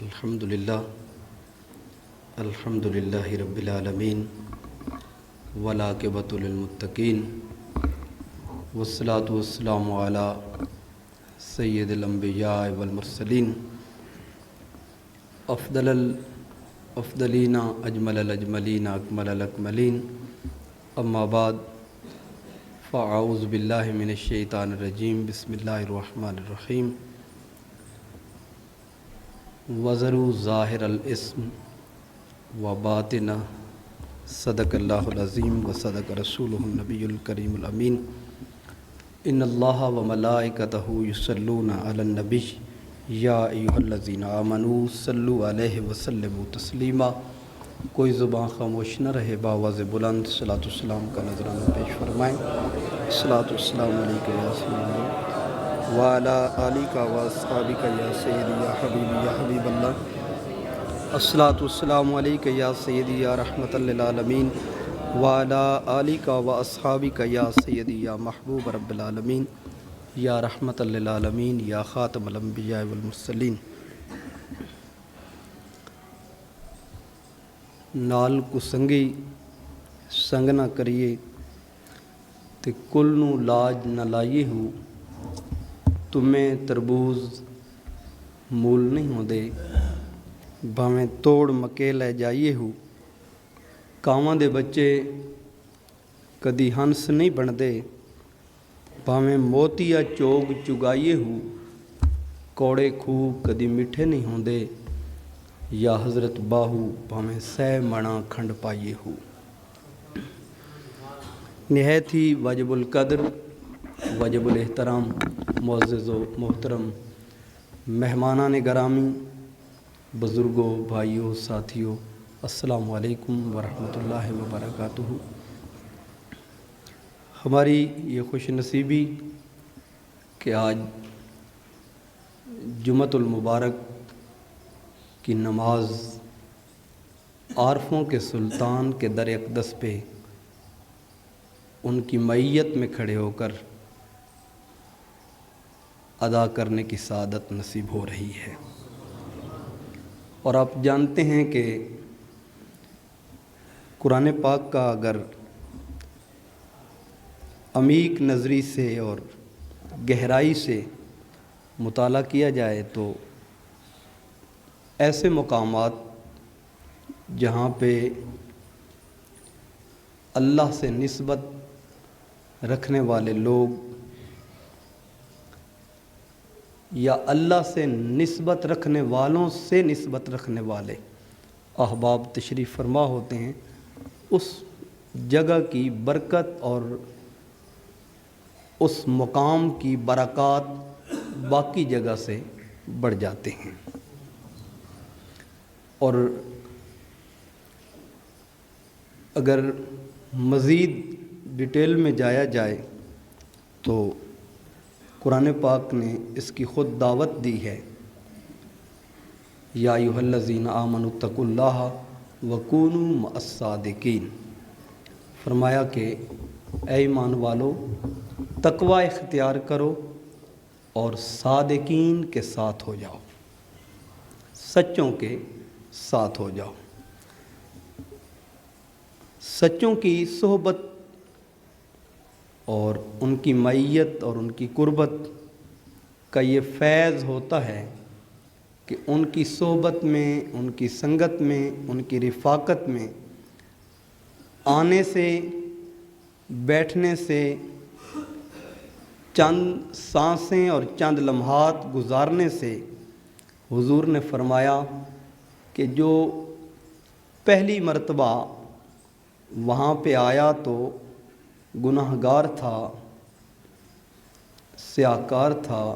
الحمدللہ الحمدللہ رب العالمین والعاقبۃ للمتقین والصلاۃ والسلام علی سید الانبیاء والمرسلین افضل الافضلین اجمل الاجملین اکمل الاکملین اما بعد فاعوذ باللہ من الشیطان الرجیم بسم اللہ الرحمن الرحیم وَذَرُوا ظَاهِرَ الْإِثْمِ وَبَاطِنَهُ صدق اللہ العظیم وصدق رسولہ النبی الکریم الامین ان اللہ وملائکتہ یصلون علی النبی یا ایھا الذین آمنوا صلوا علیہ وسلموا تسلیما۔ کوئی زبان خاموش نہ رہے، باواز بلند صلاۃ والسلام کا نذرانہ پیش فرمائیں۔ صلاۃ والسلام علیکہ یا سیدی وعلی آلک واصحابک یا سیدی یا حبیبی یا حبیب اللہ۔ الصلاۃ والسلام علیکہ یا سیدی یا رحمۃ للعالمین وعلی آلک واصحابک یا سیدی یا محبوب رب العالمین یا رحمۃ للعالمین یا خاتم الانبیاء والمرسلین۔ نال کو سنگی سنگ نہ کریے تے کل نو لاج نہ لائیے ہو، تمہیں تربوز مول نہیں ہو دے بھاویں توڑ مکے لے جائیے ہو۔ کاواں دے بچے کدی ہنس نہیں بندے بھاویں موتیا چوگ چگائیے ہو۔ کوڑے خوہ کدی میٹھے نہیں ہوندے یا حضرت باہو بھاویں سہ منا کھنڈ پائیے ہو۔ نہایت ہی واجب القدر واجب الاحترام معزز و محترم مہمانان گرامی، بزرگوں، بھائیوں، ساتھیوں، السلام علیکم ورحمۃ اللہ وبرکاتہ۔ ہماری یہ خوش نصیبی کہ آج جمعۃ المبارک کی نماز عارفوں کے سلطان کے در اقدس پہ ان کی معیت میں کھڑے ہو کر ادا کرنے کی سعادت نصیب ہو رہی ہے۔ اور آپ جانتے ہیں کہ قرآن پاک کا اگر عمیق نظری سے اور گہرائی سے مطالعہ کیا جائے تو ایسے مقامات جہاں پہ اللہ سے نسبت رکھنے والے لوگ یا اللہ سے نسبت رکھنے والوں سے نسبت رکھنے والے احباب تشریف فرما ہوتے ہیں، اس جگہ کی برکت اور اس مقام کی برکات باقی جگہ سے بڑھ جاتے ہیں۔ اور اگر مزید ڈیٹیل میں جایا جائے تو قرآن پاک نے اس کی خود دعوت دی ہے، یا ایھا الذین آمنوا اتقوا اللہ وکونوا مع الصادقین۔ فرمایا کہ اے ایمان والو تقوی اختیار کرو اور صادقین کے ساتھ ہو جاؤ، سچوں کے ساتھ ہو جاؤ۔ سچوں کی صحبت اور ان کی معیت اور ان کی قربت کا یہ فیض ہوتا ہے کہ ان کی صحبت میں، ان کی سنگت میں، ان کی رفاقت میں آنے سے، بیٹھنے سے، چند سانسیں اور چند لمحات گزارنے سے حضور نے فرمایا کہ جو پہلی مرتبہ وہاں پہ آیا تو گناہ گار تھا، سیاہکار تھا،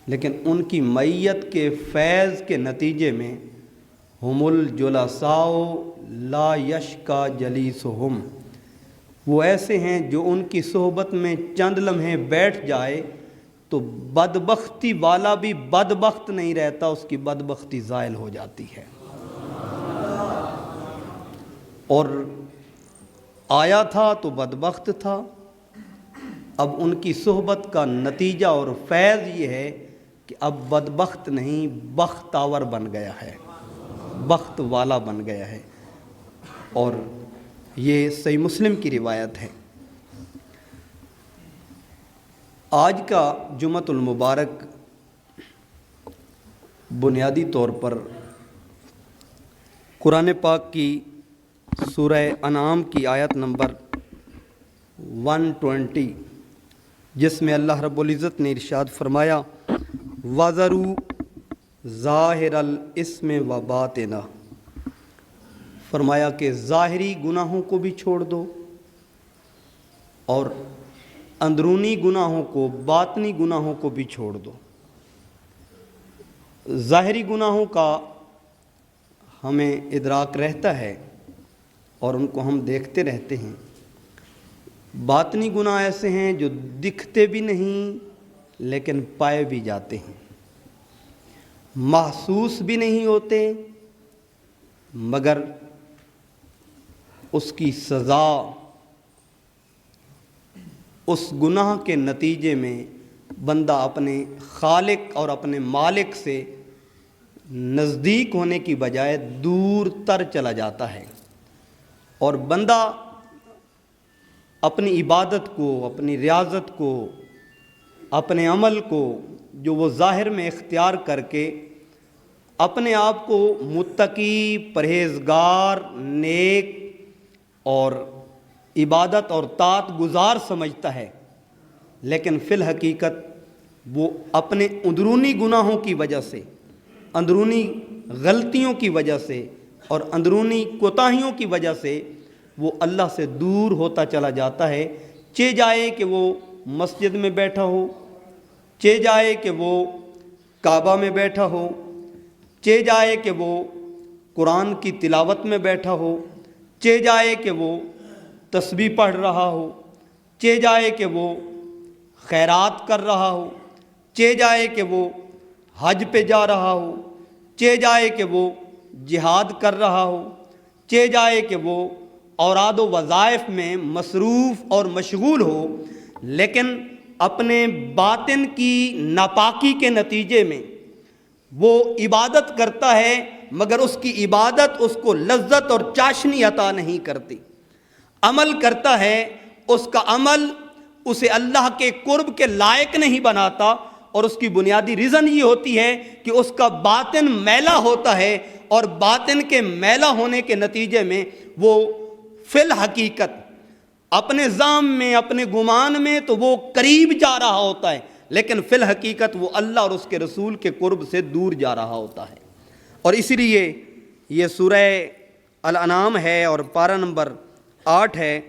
لیکن ان کی معیت کے فیض کے نتیجے میں ہم الجلساء لا یشکا جلیسہم، وہ ایسے ہیں جو ان کی صحبت میں چند لمحے بیٹھ جائے تو بدبختی والا بھی بدبخت نہیں رہتا، اس کی بدبختی زائل ہو جاتی ہے۔ اور آیا تھا تو بدبخت تھا، اب ان کی صحبت کا نتیجہ اور فیض یہ ہے کہ اب بدبخت نہیں بختاور بن گیا ہے، بخت والا بن گیا ہے۔ اور یہ صحیح مسلم کی روایت ہے۔ آج کا جمعۃ المبارک بنیادی طور پر قرآن پاک کی سورہ انعام کی آیت نمبر 120، جس میں اللہ رب العزت نے ارشاد فرمایا وَذَرُوا ظَاهِرَ الْإِثْمِ وَبَاطِنَهُ، فرمایا کہ ظاہری گناہوں کو بھی چھوڑ دو اور اندرونی گناہوں کو، باطنی گناہوں کو بھی چھوڑ دو۔ ظاہری گناہوں کا ہمیں ادراک رہتا ہے اور ان کو ہم دیکھتے رہتے ہیں۔ باطنی گناہ ایسے ہیں جو دکھتے بھی نہیں لیکن پائے بھی جاتے ہیں، محسوس بھی نہیں ہوتے مگر اس کی سزا اس گناہ کے نتیجے میں بندہ اپنے خالق اور اپنے مالک سے نزدیک ہونے کی بجائے دور تر چلا جاتا ہے، اور بندہ اپنی عبادت کو، اپنی ریاضت کو، اپنے عمل کو جو وہ ظاہر میں اختیار کر کے اپنے آپ کو متقی، پرہیزگار، نیک اور عبادت اور طاعت گزار سمجھتا ہے، لیکن فی الحقیقت وہ اپنے اندرونی گناہوں کی وجہ سے، اندرونی غلطیوں کی وجہ سے اور اندرونی کوتاہیوں کی وجہ سے وہ اللہ سے دور ہوتا چلا جاتا ہے۔ چہ جائے کہ وہ مسجد میں بیٹھا ہو، چہ جائے کہ وہ کعبہ میں بیٹھا ہو، چہ جائے کہ وہ قرآن کی تلاوت میں بیٹھا ہو، چہ جائے کہ وہ تسبیح پڑھ رہا ہو، چہ جائے کہ وہ خیرات کر رہا ہو، چہ جائے کہ وہ حج پہ جا رہا ہو، چہ جائے کہ وہ جہاد کر رہا ہو، چہ جائے کہ وہ اوراد و وظائف میں مصروف اور مشغول ہو، لیکن اپنے باطن کی ناپاکی کے نتیجے میں وہ عبادت کرتا ہے مگر اس کی عبادت اس کو لذت اور چاشنی عطا نہیں کرتی، عمل کرتا ہے اس کا عمل اسے اللہ کے قرب کے لائق نہیں بناتا، اور اس کی بنیادی ریزن یہ ہوتی ہے کہ اس کا باطن میلا ہوتا ہے، اور باطن کے میلا ہونے کے نتیجے میں وہ فی الحقیقت اپنے ظام میں، اپنے گمان میں تو وہ قریب جا رہا ہوتا ہے، لیکن فی الحقیقت وہ اللہ اور اس کے رسول کے قرب سے دور جا رہا ہوتا ہے۔ اور اسی لیے یہ سورہ الانعام ہے اور پارہ نمبر 8 ہے۔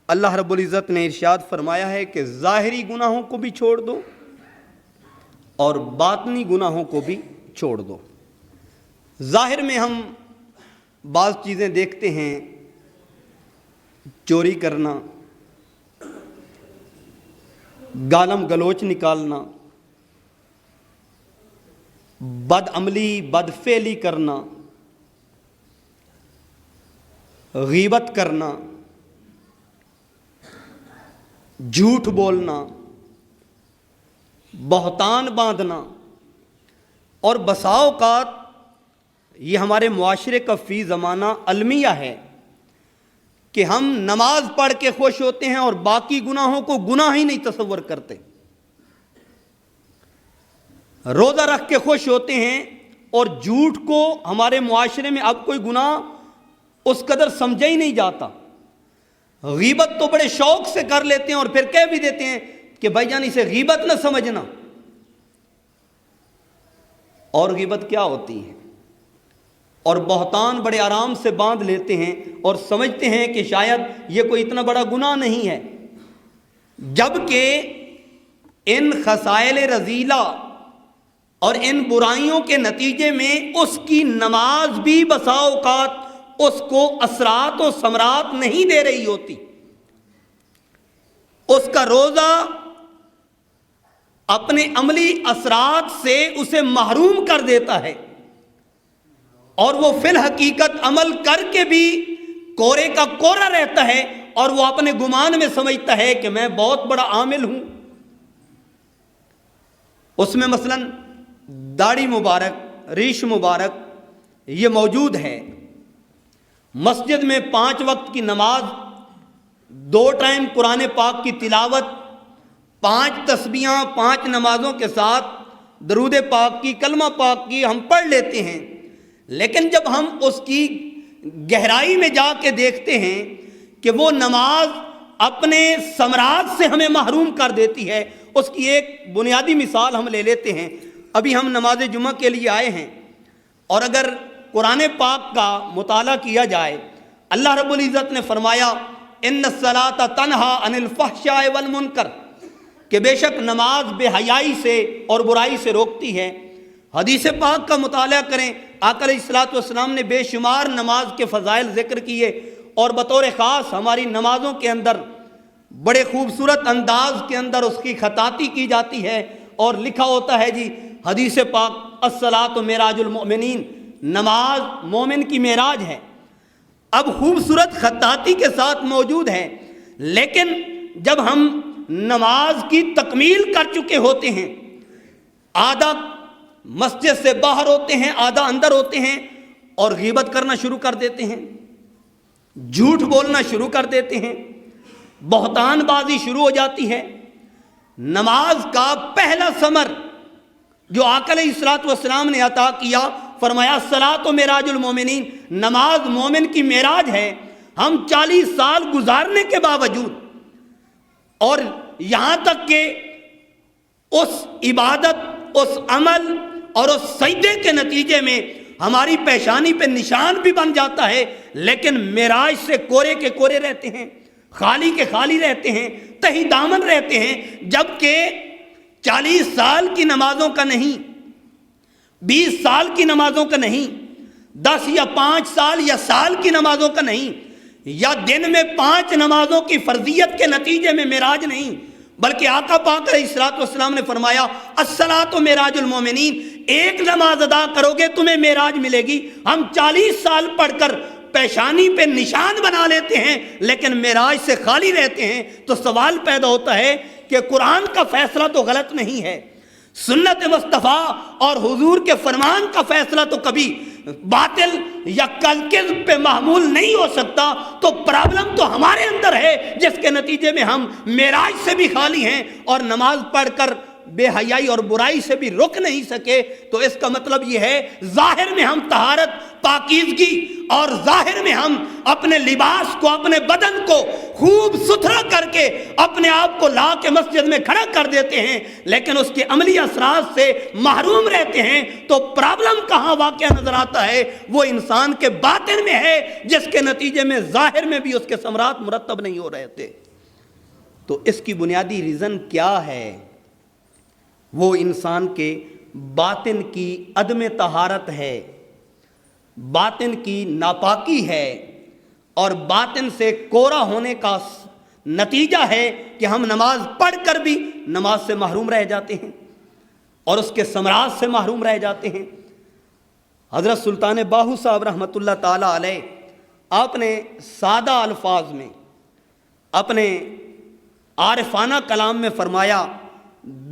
اللہ رب العزت نے ارشاد فرمایا ہے کہ ظاہری گناہوں کو بھی چھوڑ دو اور باطنی گناہوں کو بھی چھوڑ دو۔ ظاہر میں ہم بعض چیزیں دیکھتے ہیں، چوری کرنا، گالم گلوچ نکالنا، بد عملی، بد فعلی کرنا، غیبت کرنا، جھوٹ بولنا، بہتان باندھنا، اور بسا اوقات یہ ہمارے معاشرے کا فی زمانہ المیہ ہے کہ ہم نماز پڑھ کے خوش ہوتے ہیں اور باقی گناہوں کو گناہ ہی نہیں تصور کرتے، روزہ رکھ کے خوش ہوتے ہیں اور جھوٹ کو ہمارے معاشرے میں اب کوئی گناہ اس قدر سمجھا ہی نہیں جاتا، غیبت تو بڑے شوق سے کر لیتے ہیں اور پھر کہہ بھی دیتے ہیں کہ بھائی جان اسے غیبت نہ سمجھنا۔ اور غیبت کیا ہوتی ہے؟ اور بہتان بڑے آرام سے باندھ لیتے ہیں اور سمجھتے ہیں کہ شاید یہ کوئی اتنا بڑا گناہ نہیں ہے، جبکہ ان خصائل رذیلہ اور ان برائیوں کے نتیجے میں اس کی نماز بھی بسا اوقات اس کو اثرات و ثمرات نہیں دے رہی ہوتی، اس کا روزہ اپنے عملی اثرات سے اسے محروم کر دیتا ہے، اور وہ فی الحقیقت عمل کر کے بھی کورے کا کورا رہتا ہے، اور وہ اپنے گمان میں سمجھتا ہے کہ میں بہت بڑا عامل ہوں۔ اس میں مثلاً داڑھی مبارک، ریش مبارک یہ موجود ہے۔ مسجد میں 5 وقت کی نماز، 2 ٹائم قرآن پاک کی تلاوت، 5 تسبیحاں 5 نمازوں کے ساتھ درود پاک کی، کلمہ پاک کی ہم پڑھ لیتے ہیں، لیکن جب ہم اس کی گہرائی میں جا کے دیکھتے ہیں کہ وہ نماز اپنے ثمرات سے ہمیں محروم کر دیتی ہے۔ اس کی ایک بنیادی مثال ہم لے لیتے ہیں۔ ابھی ہم نماز جمعہ کے لیے آئے ہیں، اور اگر قرآن پاک کا مطالعہ کیا جائے، اللہ رب العزت نے فرمایا ان الصلاۃ تنہا عن الفحشاء والمنکر، کہ بے شک نماز بے حیائی سے اور برائی سے روکتی ہے۔ حدیث پاک کا مطالعہ کریں، آقا علیہ الصلوۃ والسلام نے بے شمار نماز کے فضائل ذکر کیے، اور بطور خاص ہماری نمازوں کے اندر بڑے خوبصورت انداز کے اندر اس کی خطاطی کی جاتی ہے، اور لکھا ہوتا ہے جی حدیث پاک الصلاۃ معراج المؤمنین، نماز مومن کی معراج ہے۔ اب خوبصورت خطاطی کے ساتھ موجود ہے، لیکن جب ہم نماز کی تکمیل کر چکے ہوتے ہیں، آدھا مسجد سے باہر ہوتے ہیں، آدھا اندر ہوتے ہیں، اور غیبت کرنا شروع کر دیتے ہیں، جھوٹ بولنا شروع کر دیتے ہیں، بہتان بازی شروع ہو جاتی ہے۔ نماز کا پہلا ثمر جو آقا علیہ الصلوۃ والسلام نے عطا کیا، فرمایا الصلاۃ معراج المومنین، نماز مومن کی معراج ہے۔ ہم 40 سال گزارنے کے باوجود، اور یہاں تک کہ اس عبادت، اس عمل اور اس سجدے کے نتیجے میں ہماری پیشانی پہ نشان بھی بن جاتا ہے، لیکن معراج سے کورے کے کورے رہتے ہیں، خالی کے خالی رہتے ہیں، تہی دامن رہتے ہیں، جبکہ 40 سال کی نمازوں کا نہیں، 20 سال کی نمازوں کا نہیں، 10 یا 5 سال یا سال کی نمازوں کا نہیں، یا دن میں 5 نمازوں کی فرضیت کے نتیجے میں معراج نہیں، بلکہ آقا پاک علیہ الصلوۃ والسلام نے فرمایا الصلاۃ معراج المومنین، ایک نماز ادا کرو گے تمہیں معراج ملے گی۔ ہم 40 سال پڑھ کر پیشانی پہ نشان بنا لیتے ہیں، لیکن معراج سے خالی رہتے ہیں، تو سوال پیدا ہوتا ہے کہ قرآن کا فیصلہ تو غلط نہیں ہے، سنت مصطفیٰ اور حضور کے فرمان کا فیصلہ تو کبھی باطل یا کذب پہ محمول نہیں ہو سکتا، تو پرابلم تو ہمارے اندر ہے، جس کے نتیجے میں ہم معراج سے بھی خالی ہیں اور نماز پڑھ کر بے حیائی اور برائی سے بھی رک نہیں سکے۔ تو اس کا مطلب یہ ہے ظاہر میں ہم طہارت، پاکیزگی، اور ظاہر میں ہم اپنے لباس کو، اپنے بدن کو خوب ستھرا کر کے اپنے آپ کو لا کے مسجد میں کھڑا کر دیتے ہیں، لیکن اس کے عملی اثرات سے محروم رہتے ہیں، تو پرابلم کہاں واقع نظر آتا ہے؟ وہ انسان کے باطن میں ہے، جس کے نتیجے میں ظاہر میں بھی اس کے ثمرات مرتب نہیں ہو رہے تھے۔ تو اس کی بنیادی ریزن کیا ہے؟ وہ انسان کے باطن کی عدم طہارت ہے، باطن کی ناپاکی ہے، اور باطن سے کورا ہونے کا نتیجہ ہے کہ ہم نماز پڑھ کر بھی نماز سے محروم رہ جاتے ہیں اور اس کے ثمرات سے محروم رہ جاتے ہیں۔ حضرت سلطان باہو صاحب رحمۃ اللہ تعالی علیہ، آپ نے سادہ الفاظ میں اپنے عارفانہ کلام میں فرمایا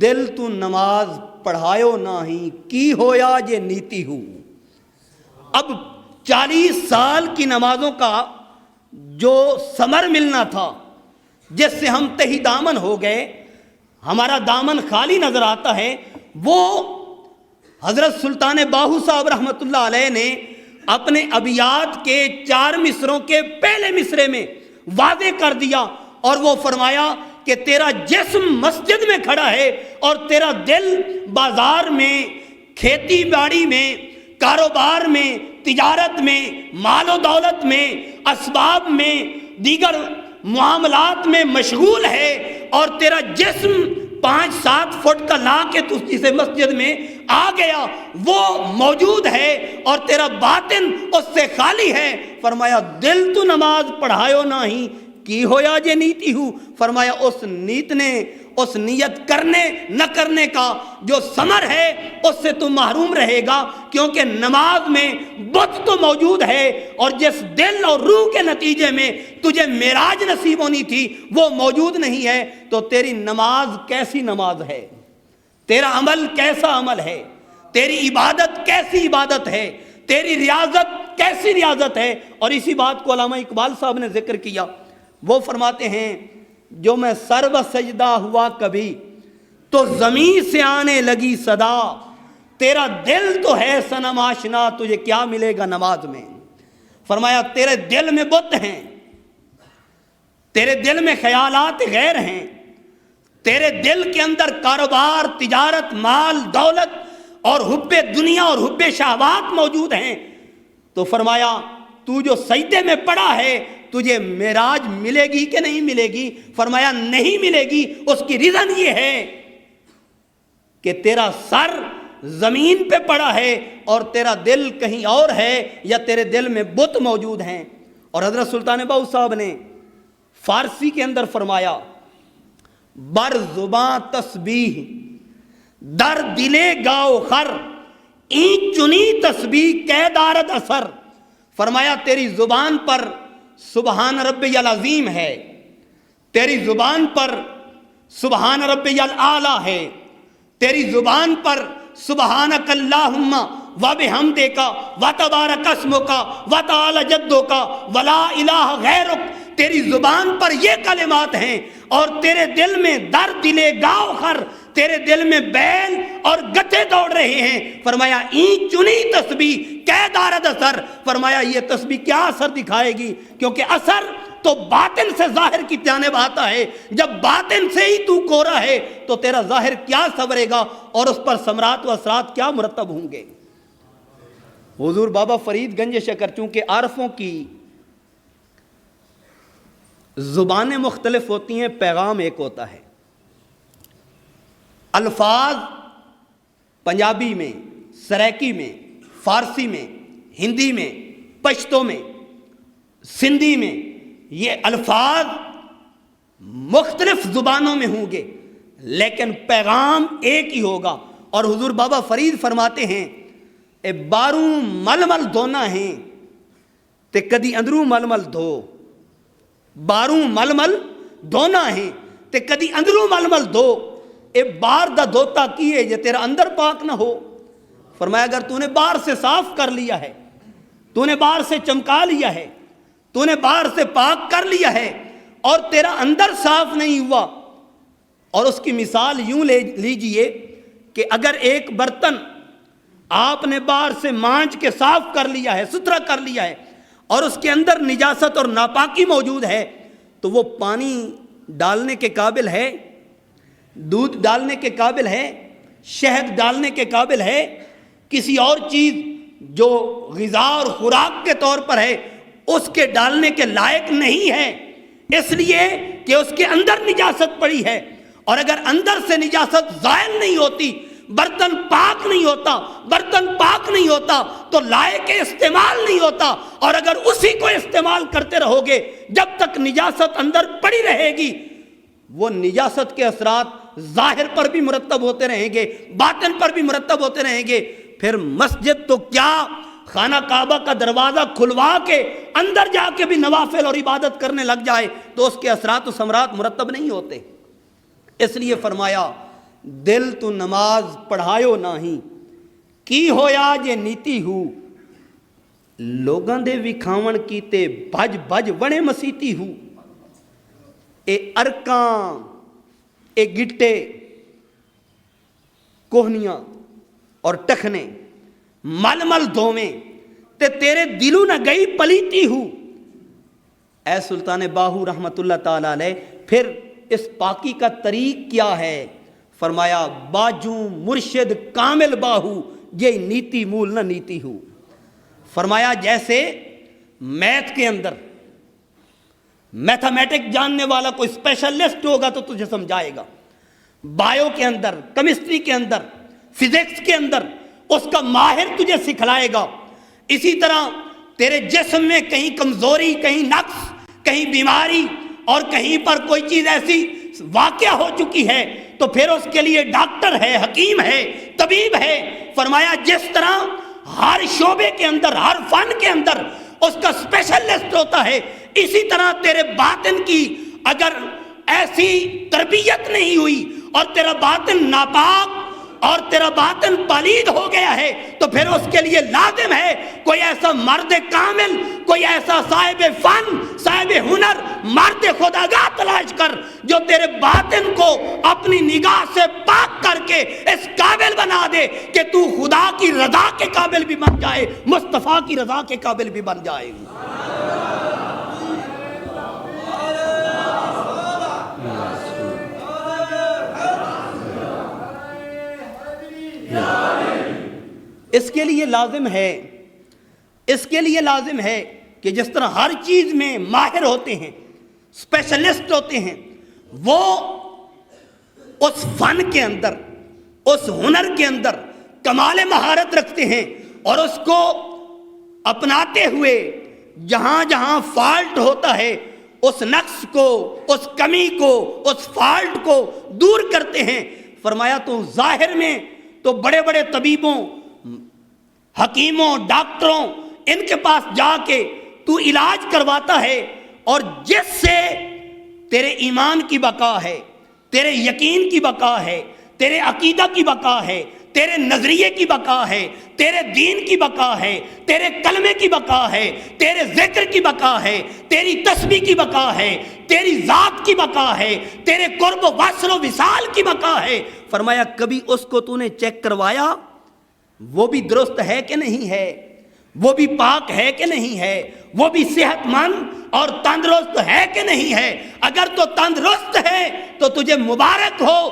دل تو نماز پڑھایو نہیں کی ہویا یہ نیتی ہو۔ اب 40 سال کی نمازوں کا جو ثمر ملنا تھا، جس سے ہم تہی دامن ہو گئے، ہمارا دامن خالی نظر آتا ہے، وہ حضرت سلطان باہو صاحب رحمۃ اللہ علیہ نے اپنے ابیات کے 4 مصروں کے پہلے مصرے میں واضح کر دیا، اور وہ فرمایا کہ تیرا جسم مسجد میں کھڑا ہے اور تیرا دل بازار میں، کھیتی باڑی میں، کاروبار میں، تجارت میں، مال و دولت میں، اسباب میں، دیگر معاملات میں مشغول ہے، اور تیرا جسم 5-7 فٹ کا لا کے تو جسے مسجد میں آ گیا وہ موجود ہے، اور تیرا باطن اس سے خالی ہے۔ فرمایا دل تو نماز پڑھایو نہیں کی ہویا جے نیتی ہو۔ فرمایا اس نیت نے، اس نیت کرنے نہ کرنے کا جو ثمر ہے اس سے تو محروم رہے گا، کیونکہ نماز میں بت تو موجود ہے، اور جس دل اور روح کے نتیجے میں تجھے معراج نصیب ہونی تھی وہ موجود نہیں ہے، تو تیری نماز کیسی نماز ہے؟ تیرا عمل کیسا عمل ہے، تیری عبادت کیسی عبادت ہے، تیری ریاضت کیسی ریاضت ہے۔ اور اسی بات کو علامہ اقبال صاحب نے ذکر کیا، وہ فرماتے ہیں جو میں سر و سجدہ ہوا کبھی تو زمین سے آنے لگی صدا، تیرا دل تو ہے صنم آشنا تجھے کیا ملے گا نماز میں۔ فرمایا تیرے دل میں بت ہیں، تیرے دل میں خیالات غیر ہیں، تیرے دل کے اندر کاروبار، تجارت، مال، دولت اور حب دنیا اور حب شہوات موجود ہیں، تو فرمایا تو جو سجدے میں پڑا ہے تجھے معراج ملے گی کہ نہیں ملے گی؟ فرمایا نہیں ملے گی۔ اس کی ریزن یہ ہے کہ تیرا سر زمین پہ پڑا ہے اور تیرا دل کہیں اور ہے، یا تیرے دل میں بت موجود ہیں۔ اور حضرت سلطان باہو صاحب نے فارسی کے اندر فرمایا بر زباں تسبیح در دلے گاؤ خر این چنی تسبیح کے دارد اثر۔ فرمایا تیری زبان پر سبحان ربی العظیم ہے، تیری زبان پر سبحان ربی الاعلیٰ ہے، تیری زبان پر سبحانک اللہم و بحمدک و تبارک اسمک و تعالی جدک و لا الہ غیرک، تیری زبان پر یہ کلمات ہیں، اور تیرے دل میں در دلے گاؤ خر، تیرے دل میں بیل اور گدھے دوڑ رہے ہیں۔ فرمایا این چنی تسبیح کی دارد اثر، فرمایا یہ تسبیح کیا اثر دکھائے گی، کیونکہ اثر تو باطن سے ظاہر کی جانب آتا ہے۔ جب باطن سے ہی تو کورا ہے تو تیرا ظاہر کیا سنورے گا، اور اس پر ثمرات و اثرات کیا مرتب ہوں گے۔ حضور بابا فرید گنج شکر چونکہ عارفوں کی زبانیں مختلف ہوتی ہیں، پیغام ایک ہوتا ہے۔ الفاظ پنجابی میں، سریکی میں، فارسی میں، ہندی میں، پشتو میں، سندھی میں، یہ الفاظ مختلف زبانوں میں ہوں گے لیکن پیغام ایک ہی ہوگا۔ اور حضور بابا فرید فرماتے ہیں اے باروں مل مل دھونا ہیں تے کدی اندروں مل مل دھو، باروں مل مل دھونا ہیں تے کدی اندروں مل مل دھو، اے بار دا دھوتا کیے جے تیرا اندر پاک نہ ہو۔ فرمایا اگر تو نے باہر سے صاف کر لیا ہے، تو نے باہر سے چمکا لیا ہے، تو نے باہر سے پاک کر لیا ہے اور تیرا اندر صاف نہیں ہوا، اور اس کی مثال یوں لیجئے کہ اگر ایک برتن آپ نے باہر سے مانج کے صاف کر لیا ہے، ستھرا کر لیا ہے، اور اس کے اندر نجاست اور ناپاکی موجود ہے، تو وہ پانی ڈالنے کے قابل ہے، دودھ ڈالنے کے قابل ہے، شہد ڈالنے کے قابل ہے، کسی اور چیز جو غذا اور خوراک کے طور پر ہے اس کے ڈالنے کے لائق نہیں ہے، اس لیے کہ اس کے اندر نجاست پڑی ہے۔ اور اگر اندر سے نجاست زائل نہیں ہوتی، برتن پاک نہیں ہوتا، برتن پاک نہیں ہوتا تو لائق استعمال نہیں ہوتا، اور اگر اسی کو استعمال کرتے رہو گے جب تک نجاست اندر پڑی رہے گی، وہ نجاست کے اثرات ظاہر پر بھی مرتب ہوتے رہیں گے، باطن پر بھی مرتب ہوتے رہیں گے۔ پھر مسجد تو کیا، خانہ کعبہ کا دروازہ کھلوا کے اندر جا کے بھی نوافل اور عبادت کرنے لگ جائے تو اس کے اثرات و ثمرات مرتب نہیں ہوتے۔ اس لیے فرمایا دل تو نماز پڑھایو نہیں کی ہویا جے نیتی ہو، لوگاں دے وکھاون کیتے بھج بھج وڑے مسیتی ہو، اے ارکاں اے گٹے کوہنیاں اور ٹکھنے مل مل دھویں تے تیرے دلوں نہ گئی پلیتی ہو۔ اے سلطان باہو رحمت اللہ تعالیٰ علیہ، پھر اس پاکی کا طریق کیا ہے؟ فرمایا باجوں مرشد کامل باہو یہ نیتی مول نہ نیتی ہو۔ فرمایا جیسے میتھ کے اندر میتھمیٹک جاننے والا کوئی اسپیشلسٹ ہوگا تو تجھے سمجھائے گا، بایو کے اندر، کیمسٹری کے اندر، فزکس کے اندر اس کا ماہر تجھے سکھلائے گا، اسی طرح تیرے جسم میں کہیں کمزوری، کہیں نقص، کہیں بیماری اور کہیں پر کوئی چیز ایسی واقع ہو چکی ہے تو پھر اس کے لیے ڈاکٹر ہے، حکیم ہے، طبیب ہے۔ فرمایا جس طرح ہر شعبے کے اندر، ہر فن کے اندر اس کا اسپیشلسٹ ہوتا ہے، اسی طرح تیرے باطن کی اگر ایسی تربیت نہیں ہوئی اور تیرا باطن ناپاک اور تیرا باطن پلید ہو گیا ہے تو پھر اس کے لیے لازم ہے کوئی ایسا مرد کامل، کوئی ایسا صاحب فن، صاحب ہنر، مرد خداگاہ تلاش کر جو تیرے باطن کو اپنی نگاہ سے پاک کر کے اس قابل بنا دے کہ تو خدا کی رضا کے قابل بھی بن جائے، مصطفیٰ کی رضا کے قابل بھی بن جائے. اس کے لیے لازم ہے کہ جس طرح ہر چیز میں ماہر ہوتے ہیں، اسپیشلسٹ ہوتے ہیں، وہ اس فن کے اندر، اس ہنر کے اندر کمال مہارت رکھتے ہیں اور اس کو اپناتے ہوئے جہاں جہاں فالٹ ہوتا ہے اس نقص کو، اس کمی کو، اس فالٹ کو دور کرتے ہیں. فرمایا تو ظاہر میں تو بڑے بڑے طبیبوں، حکیموں، ڈاکٹروں، ان کے پاس جا کے تو علاج کرواتا ہے، اور جس سے تیرے ایمان کی بقا ہے، تیرے یقین کی بقا ہے، تیرے عقیدہ کی بقا ہے، تیرے نظریے کی بقا ہے، تیرے دین کی بقا ہے، تیرے کلمے کی بقا ہے، تیرے ذکر کی بقا ہے، تیری تسبیح کی بقا ہے، تیری ذات کی بقا ہے، تیرے قرب و وصل و وصال کی بقا ہے. فرمایا کبھی اس کو تو نے چیک کروایا وہ بھی درست ہے کہ نہیں ہے، وہ بھی پاک ہے کہ نہیں ہے، وہ بھی صحت مند اور تندرست ہے کہ نہیں ہے؟ اگر تو تندرست ہے تو تجھے مبارک ہو،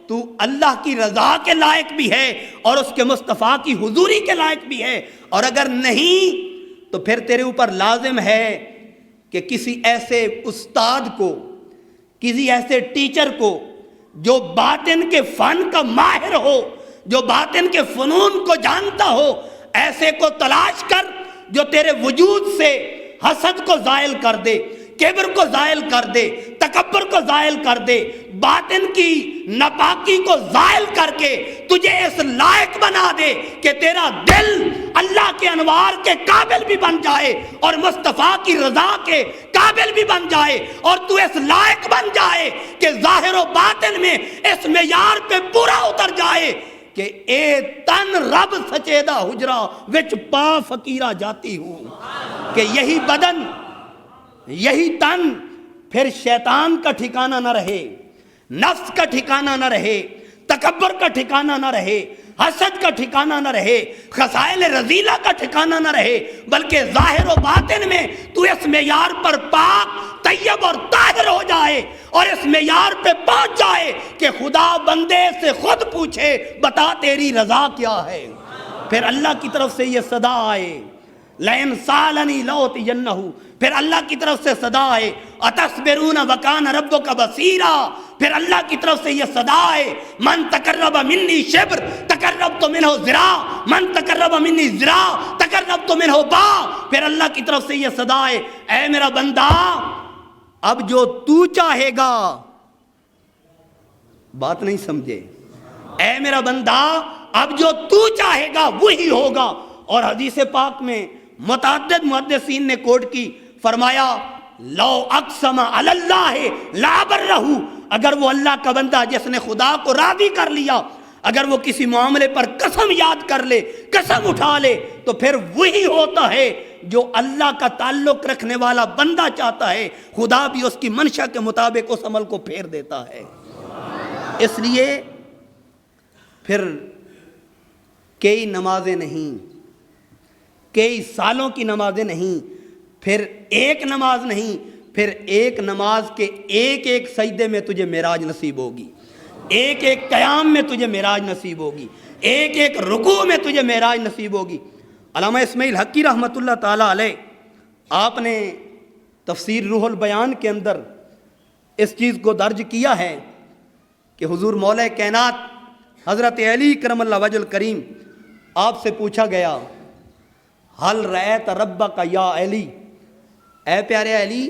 تو اللہ کی رضا کے لائق بھی ہے اور اس کے مصطفیٰ کی حضوری کے لائق بھی ہے. اور اگر نہیں تو پھر تیرے اوپر لازم ہے کہ کسی ایسے استاد کو، کسی ایسے ٹیچر کو جو باطن کے فن کا ماہر ہو، جو باطن کے فنون کو جانتا ہو، ایسے کو تلاش کر جو تیرے وجود سے حسد کو زائل کر دے، کبر کو زائل کر دے، تکبر کو زائل کر دے، باطن کی ناپاکی کو زائل کر کے تجھے اس لائق بنا دے کہ تیرا دل اللہ کے انوار کے قابل بھی بن جائے اور مصطفیٰ کی رضا کے قابل بھی بن جائے، اور تو اس لائق بن جائے کہ ظاہر و باطن میں اس معیار پہ پورا اتر جائے کہ اے تن رب سچیدہ حجرہ وچ پا فقیرہ جاتی ہوں، کہ یہی بدن، یہی تن پھر شیطان کا ٹھکانہ نہ رہے، نفس کا ٹھکانہ نہ رہے، تکبر کا ٹھکانہ نہ رہے، حسد کا ٹھکانہ نہ رہے، خصائل رذیلہ کا ٹھکانہ نہ رہے، بلکہ ظاہر و باطن میں تو اس معیار پر پاک، طیب اور طاہر ہو جائے اور اس معیار پہ پہنچ جائے کہ خدا بندے سے خود پوچھے بتا تیری رضا کیا ہے. پھر اللہ کی طرف سے یہ صدا آئے لَإِنْ سَأَلَنِي لَأُعْطِيَنَّهُ، پھر اللہ کی طرف سے صدا آئے أَتَصْبِرُونَ وَكَانَ رَبُّكَ بَصِيرًا، پھر اللہ کی طرف سے یہ صدا آئے مَنْ تَقَرَّبَ مِنِّي شِبْرًا تَقَرَّبْتُ مِنْهُ ذِرَاعًا، مَنْ تَقَرَّبَ مِنِّي ذِرَاعًا تَقَرَّبْتُ مِنْهُ بَاعًا. پھر اللہ کی طرف سے یہ صدا آئے اے میرا بندہ اب جو تو چاہے گا، بات نہیں سمجھے، اے میرا بندہ اب جو تو چاہے گا وہی ہوگا. اور حدیث پاک میں متعدد محدثین نے کوٹ کی، فرمایا لو اقسم علی اللہ لا برہ، اگر وہ اللہ کا بندہ جس نے خدا کو راضی کر لیا، اگر وہ کسی معاملے پر قسم یاد کر لے، قسم اٹھا لے، تو پھر وہی ہوتا ہے جو اللہ کا تعلق رکھنے والا بندہ چاہتا ہے. خدا بھی اس کی منشا کے مطابق اس عمل کو پھیر دیتا ہے. اس لیے پھر کئی نمازیں نہیں، کئی سالوں کی نمازیں نہیں، پھر ایک نماز نہیں، پھر ایک نماز کے ایک ایک سجدے میں تجھے معراج نصیب ہوگی، ایک ایک قیام میں تجھے معراج نصیب ہوگی، ایک ایک رکوع میں تجھے معراج نصیب ہوگی. علامہ اسماعیل حقی رحمۃ اللہ تعالیٰ علیہ، آپ نے تفسیر روح البیان کے اندر اس چیز کو درج کیا ہے کہ حضور مولا کائنات حضرت علی کرم اللہ وجہ الکریم، آپ سے پوچھا گیا حل رأیت ربک یا علی، اے پیارے علی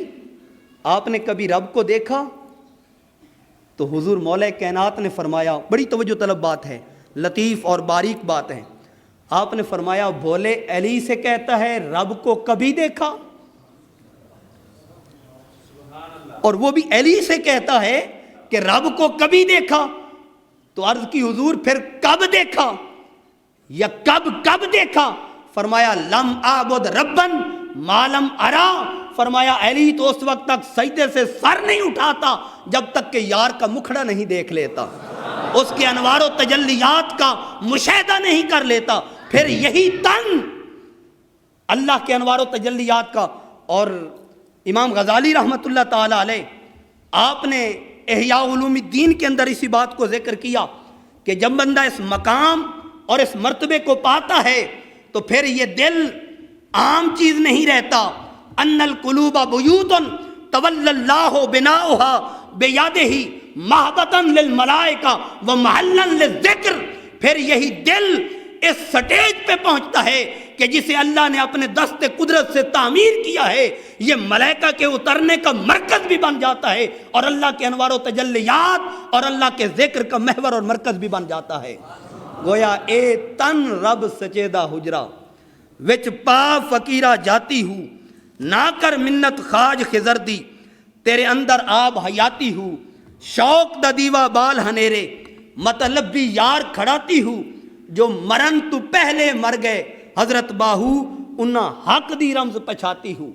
آپ نے کبھی رب کو دیکھا؟ تو حضور مولا کائنات نے فرمایا، بڑی توجہ طلب بات ہے، لطیف اور باریک بات ہے، آپ نے فرمایا بھولے علی سے کہتا ہے رب کو کبھی دیکھا؟ اور وہ بھی علی سے کہتا ہے کہ رب کو کبھی دیکھا؟ تو عرض کی حضور پھر کب دیکھا یا کب دیکھا؟ فرمایا لم اعبد ربن ما لم ارا، فرمایا علی تو اس وقت تک سجدے سے سر نہیں اٹھاتا جب تک کہ یار کا مکھڑا نہیں دیکھ لیتا، اس کے انوار و تجلیات کا مشاہدہ نہیں کر لیتا، پھر یہی تن اللہ کے انوار و تجلیات کا۔ اور امام غزالی رحمۃ اللہ تعالی علیہ آپ نے احیاء علوم الدین کے اندر اسی بات کو ذکر کیا کہ جب بندہ اس مقام اور اس مرتبے کو پاتا ہے تو پھر یہ دل عام چیز نہیں رہتا۔ ان القلوب بیوت تولی اللہ بناؤها بیادہ محبتا للملائکہ ومحلا للذکر، پھر یہی دل اس سٹیج پہ پہنچتا ہے کہ جسے اللہ نے اپنے دست قدرت سے تعمیر کیا ہے یہ ملائکہ کے اترنے کا مرکز بھی بن جاتا ہے، اور اللہ کے انوار و تجلیات اور اللہ کے ذکر کا محور اور مرکز بھی بن جاتا ہے۔ گویا اے تن رب سچیدہ حجرا وچ پا فقیرہ جاتی ہوں، نہ کر منت خواج خضر دی تیرے اندر آب حیاتی ہوں، شوق دا دیوا بال ہنیرے مطلب بھی یار کھڑاتی ہوں، جو مرن تو پہلے مر گئے حضرت باہو انہا حق دی رمز پچھاتی ہوں۔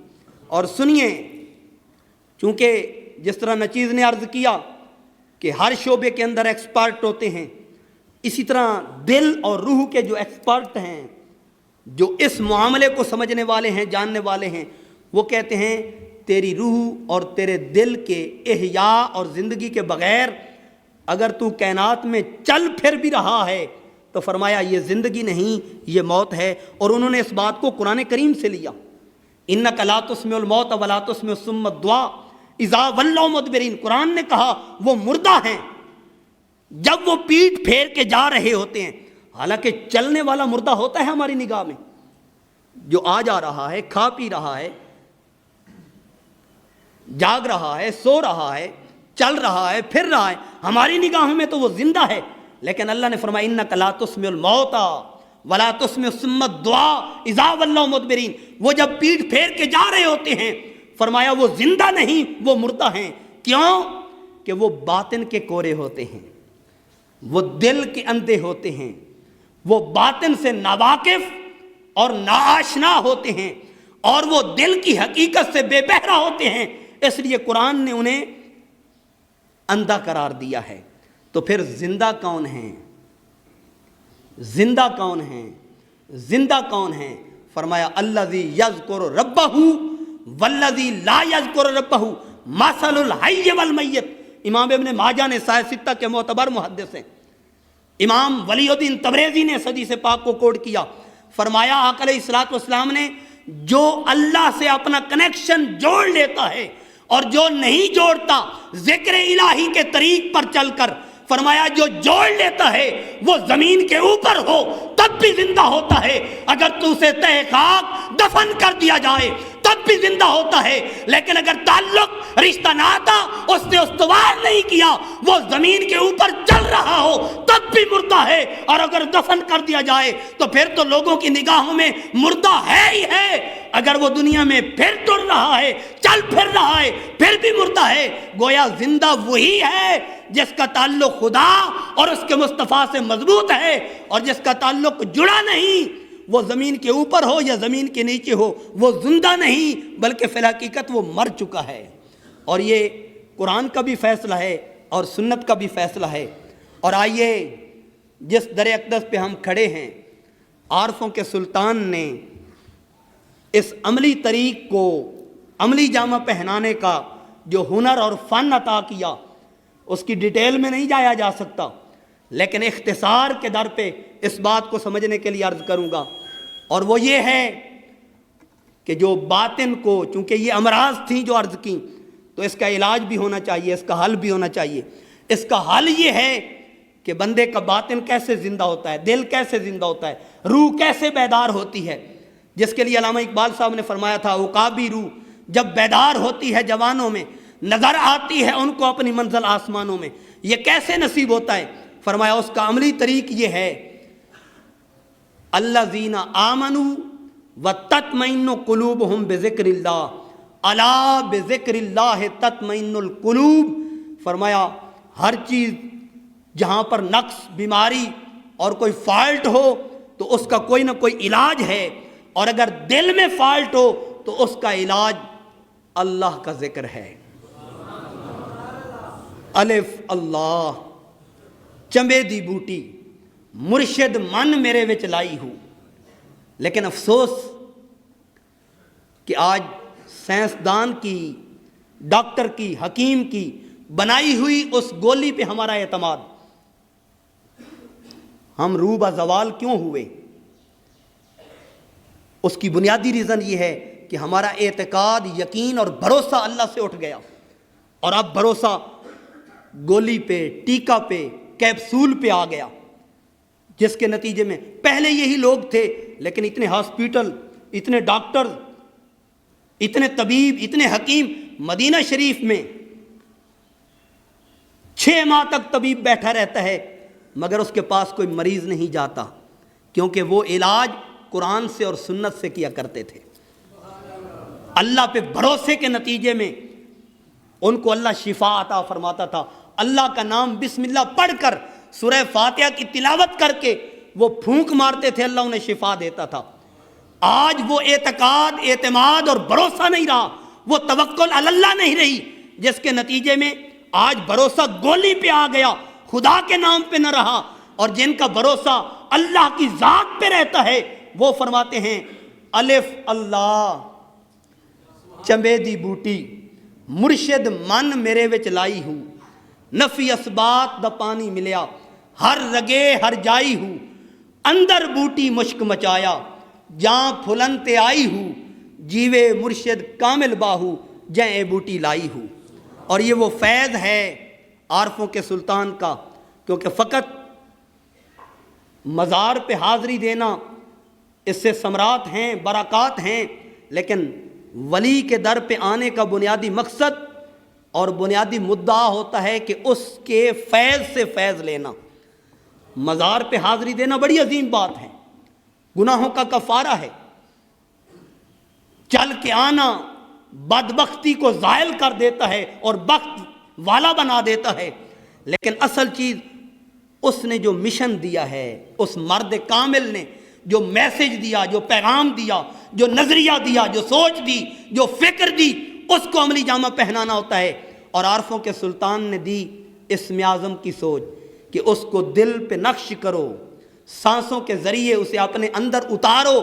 اور سنیے، چونکہ جس طرح نچیز نے عرض کیا کہ ہر شعبے کے اندر ایکسپرٹ ہوتے ہیں، اسی طرح دل اور روح کے جو ایکسپرٹ ہیں، جو اس معاملے کو سمجھنے والے ہیں، جاننے والے ہیں، وہ کہتے ہیں تیری روح اور تیرے دل کے احیاء اور زندگی کے بغیر اگر تو کائنات میں چل پھر بھی رہا ہے تو فرمایا یہ زندگی نہیں، یہ موت ہے۔ اور انہوں نے اس بات کو قرآن کریم سے لیا، انک لا تسمع الموت ولا تسمع الصم الدعاء اذا ولوا مدبرین۔ قرآن نے کہا وہ مردہ ہیں جب وہ پیٹھ پھیر کے جا رہے ہوتے ہیں، حالانکہ چلنے والا مردہ ہوتا ہے ہماری نگاہ میں، جو آ جا رہا ہے، کھا پی رہا ہے، جاگ رہا ہے، سو رہا ہے، چل رہا ہے، پھر رہا ہے، ہماری نگاہوں میں تو وہ زندہ ہے۔ لیکن اللہ نے فرمایا انک لا تسمع الموت ولا تسمع الصم الدعاء اذا ولوا مدبرین، وہ جب پیٹھ پھیر کے جا رہے ہوتے ہیں فرمایا وہ زندہ نہیں، وہ مردہ ہیں۔ کیوں؟ کہ وہ باطن کے کورے ہوتے ہیں، وہ دل کے اندھے ہوتے ہیں، وہ باطن سے ناواقف اور ناآشنا ہوتے ہیں، اور وہ دل کی حقیقت سے بے بہرا ہوتے ہیں، اس لیے قرآن نے انہیں اندھا قرار دیا ہے۔ تو پھر زندہ کون ہیں؟ زندہ کون ہیں؟ زندہ کون ہیں؟ فرمایا الذی یذکر ربہ والذی لا یذکر ربہ مثل الحی والمیت۔ امام ابن ماجہ نے سائے ستہ کے معتبر محدث ہیں، امام ولی الدین تبریزی نے حدیث پاک کو کوٹ کیا، فرمایا آقا علیہ الصلوۃ والسلام نے جو اللہ سے اپنا کنیکشن جوڑ لیتا ہے اور جو نہیں جوڑتا ذکر الہی کے طریق پر چل کر، فرمایا جو جوڑ لیتا ہے وہ زمین کے اوپر ہو تب بھی زندہ ہوتا ہے، اگر تو اسے تہ خاک دفن کر دیا جائے تب بھی زندہ ہوتا ہے، لیکن اگر تعلق رشتہ ناتا اس نے استوار نہیں کیا، وہ زمین کے اوپر چل رہا ہو تب بھی مردہ ہے، اور اگر دفن کر دیا جائے تو پھر تو لوگوں کی نگاہوں میں مردہ ہے ہی ہے، اگر وہ دنیا میں پھر ٹر رہا ہے، چل پھر رہا ہے، پھر بھی مردہ ہے۔ گویا زندہ وہی ہے جس کا تعلق خدا اور اس کے مصطفیٰ سے مضبوط ہے، اور جس کا تعلق جڑا نہیں، وہ زمین کے اوپر ہو یا زمین کے نیچے ہو، وہ زندہ نہیں بلکہ فی الحقیقت وہ مر چکا ہے۔ اور یہ قرآن کا بھی فیصلہ ہے اور سنت کا بھی فیصلہ ہے۔ اور آئیے جس در اقدس پہ ہم کھڑے ہیں، عارفوں کے سلطان نے اس عملی طریق کو عملی جامہ پہنانے کا جو ہنر اور فن عطا کیا، اس کی ڈیٹیل میں نہیں جایا جا سکتا، لیکن اختصار کے در پہ اس بات کو سمجھنے کے لیے عرض کروں گا، اور وہ یہ ہے کہ جو باطن کو، چونکہ یہ امراض تھیں جو عرض کی، تو اس کا علاج بھی ہونا چاہیے، اس کا حل بھی ہونا چاہیے۔ اس کا حل یہ ہے کہ بندے کا باطن کیسے زندہ ہوتا ہے، دل کیسے زندہ ہوتا ہے، روح کیسے بیدار ہوتی ہے، جس کے لیے علامہ اقبال صاحب نے فرمایا تھا عقابی روح جب بیدار ہوتی ہے جوانوں میں، نظر آتی ہے ان کو اپنی منزل آسمانوں میں، یہ کیسے نصیب ہوتا ہے؟ فرمایا اس کا عملی طریق یہ ہے، الذین آمنوا وتطمئن قلوبہم بذکر اللہ، الا بذکر اللہ تطمئن القلوب۔ فرمایا ہر چیز جہاں پر نقص، بیماری اور کوئی فالٹ ہو تو اس کا کوئی نہ کوئی علاج ہے، اور اگر دل میں فالٹ ہو تو اس کا علاج اللہ کا ذکر ہے۔ الف اللہ چمبے دی بوٹی مرشد من میرے وچ لائی ہوں۔ لیکن افسوس کہ آج سائنسدان کی، ڈاکٹر کی، حکیم کی بنائی ہوئی اس گولی پہ ہمارا اعتماد۔ ہم روبہ زوال کیوں ہوئے؟ اس کی بنیادی ریزن یہ ہے کہ ہمارا اعتقاد، یقین اور بھروسہ اللہ سے اٹھ گیا، اور اب بھروسہ گولی پہ، ٹیکہ پہ، کیپسول پہ آ گیا، جس کے نتیجے میں پہلے یہی لوگ تھے، لیکن اتنے ہاسپیٹل، اتنے ڈاکٹر، اتنے طبیب، اتنے حکیم، مدینہ شریف میں 6 ماہ تک طبیب بیٹھا رہتا ہے مگر اس کے پاس کوئی مریض نہیں جاتا، کیونکہ وہ علاج قرآن سے اور سنت سے کیا کرتے تھے۔ اللہ پہ بھروسے کے نتیجے میں ان کو اللہ شفا عطا فرماتا تھا۔ اللہ کا نام بسم اللہ پڑھ کر، سورہ فاتحہ کی تلاوت کر کے وہ پھونک مارتے تھے، اللہ انہیں شفا دیتا تھا۔ آج وہ اعتقاد، اعتماد اور بھروسہ نہیں رہا، وہ توکل علی اللہ نہیں رہی، جس کے نتیجے میں آج بھروسہ گولی پہ آ گیا، خدا کے نام پہ نہ رہا۔ اور جن کا بھروسہ اللہ کی ذات پہ رہتا ہے وہ فرماتے ہیں الف اللہ چمبے دی بوٹی مرشد من میرے وچ لائی ہوں، نفی اسبات دا پانی ملیا، ہر رگے ہر جائی ہوں، اندر بوٹی مشک مچایا، جاں پھلن تے آئی ہوں، جیوے مرشد کامل باہو جیں اے بوٹی لائی ہوں۔ اور یہ وہ فیض ہے عارفوں کے سلطان کا، کیونکہ فقط مزار پہ حاضری دینا اس سے ثمرات ہیں، برکات ہیں، لیکن ولی کے در پہ آنے کا بنیادی مقصد اور بنیادی مدعا ہوتا ہے کہ اس کے فیض سے فیض لینا۔ مزار پہ حاضری دینا بڑی عظیم بات ہے، گناہوں کا کفارہ ہے، چل کے آنا بدبختی کو زائل کر دیتا ہے اور بخت والا بنا دیتا ہے، لیکن اصل چیز اس نے جو مشن دیا ہے، اس مرد کامل نے جو میسج دیا، جو پیغام دیا، جو نظریہ دیا، جو سوچ دی، جو فکر دی، اس کو عملی جامہ پہنانا ہوتا ہے۔ اور عارفوں کے سلطان نے دی اسم اعظم کی سوچ کہ اس کو دل پہ نقش کرو، سانسوں کے ذریعے اسے اپنے اندر اتارو،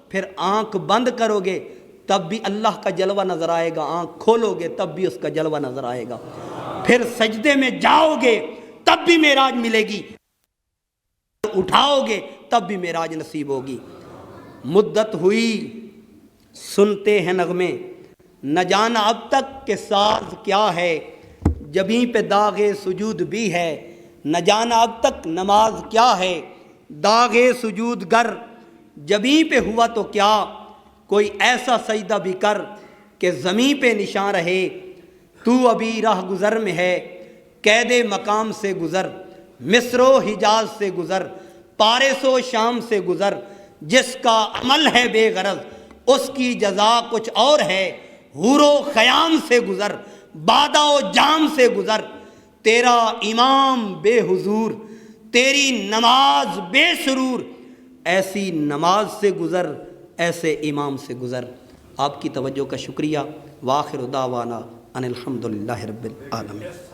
پھر آنکھ بند کرو گے تب بھی اللہ کا جلوہ نظر آئے گا، آنکھ کھولو گے تب بھی اس کا جلوہ نظر آئے گا، پھر سجدے میں جاؤ گے تب بھی معراج ملے گی، اٹھاؤ گے تب بھی معراج نصیب ہوگی۔ مدت ہوئی سنتے ہیں نغمے، نہ جانا اب تک کہ ساز کیا ہے، جبیں پہ داغ سجود بھی ہے، نہ جانا اب تک نماز کیا ہے، داغ سجود گر جبیں پہ ہوا تو کیا، کوئی ایسا سجدہ بھی کر کہ زمین پہ نشان رہے، تو ابھی راہ گزر میں ہے، قید مقام سے گزر، مصر و حجاز سے گزر، پارس و شام سے گزر، جس کا عمل ہے بے غرض اس کی جزا کچھ اور ہے، حور و خیام سے گزر، بادہ و جام سے گزر، تیرا امام بے حضور، تیری نماز بے سرور، ایسی نماز سے گزر، ایسے امام سے گزر۔ آپ کی توجہ کا شکریہ۔ وآخر دعوانا ان الحمدللہ رب العالمین۔